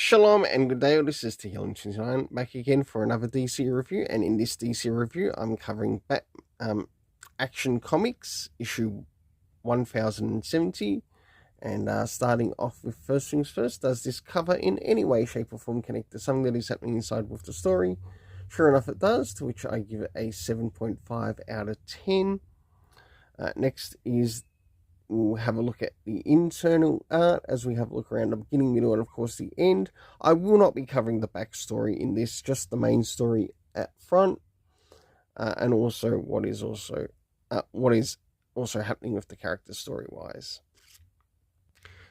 Shalom and good day, this is T-Healing29 back again for another DC review, and in this DC review I'm covering Action Comics issue 1070, and starting off with first things first, does this cover in any way, shape or form connect to something that is happening inside with the story? Sure enough it does, to which I give it a 7.5 out of 10. Next is we'll have a look at the internal art as we have a look around the beginning, middle, and of course the end. I will not be covering the backstory in this, just the main story at front, and also what is also happening with the characters story-wise.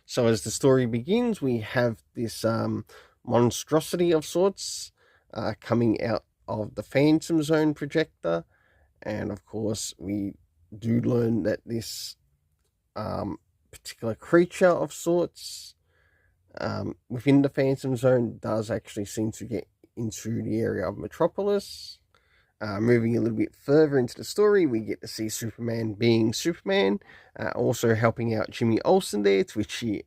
So as the story begins, we have this monstrosity of sorts coming out of the Phantom Zone projector, and of course we do learn that this particular creature of sorts within the Phantom Zone does actually seem to get into the area of Metropolis. Moving a little bit further into the story, we get to see Superman being Superman, also helping out Jimmy Olsen there, to which we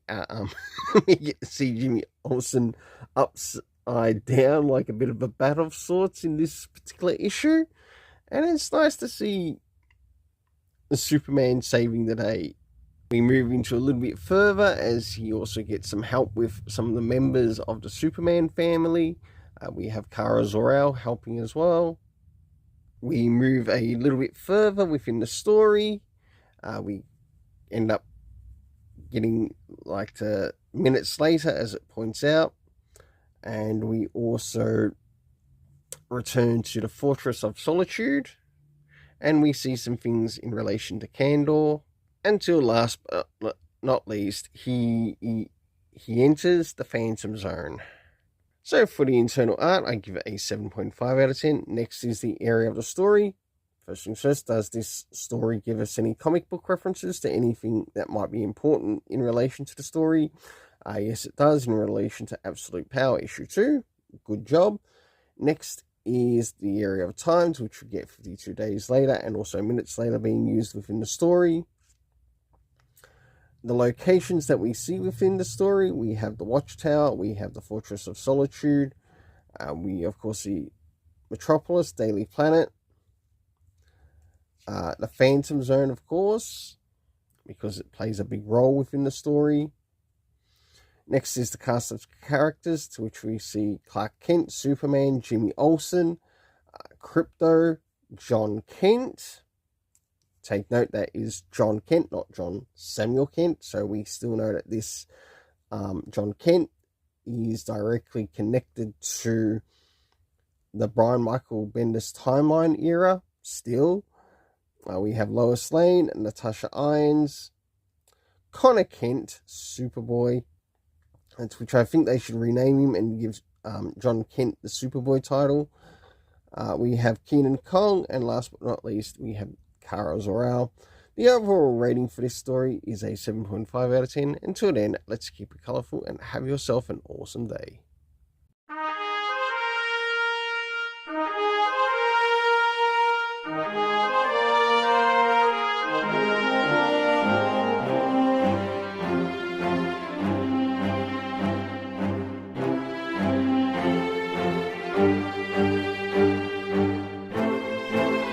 get to see Jimmy Olsen upside down like a bit of a bat of sorts in this particular issue, and it's nice to see Superman saving the day. We move into a little bit further as he also gets some help with some of the members of the Superman family. We have Kara Zor-El helping as well. We move a little bit further within the story. We end up getting like to minutes later, as it points out. And we also return to the Fortress of Solitude. And we see some things in relation to Kandor. Until last but not least, he enters the Phantom Zone. So for the internal art, I give it a 7.5 out of 10. Next is the area of the story. First things first, does this story give us any comic book references to anything that might be important in relation to the story? Yes, it does, in relation to Absolute Power issue 2. Good job. Next is the area of times, which we get 52 days later and also minutes later being used within the story. The locations that we see within the story, we have the Watchtower, we have the Fortress of Solitude, we of course see Metropolis, Daily Planet, the Phantom Zone of course, because it plays a big role within the story. Next is the cast of characters, to which we see Clark Kent, Superman, Jimmy Olsen, Crypto, John Kent. Take note, that is John Kent, not John Samuel Kent. So we still know that this John Kent is directly connected to the Brian Michael Bendis timeline era still. We have Lois Lane, Natasha Irons, Connor Kent, Superboy, which I think they should rename him and give John Kent the Superboy title. We have Keenan Kong, and last but not least, we have Kara Zor-El. The overall rating for this story is a 7.5 out of 10. Until then, let's keep it colourful and have yourself an awesome day.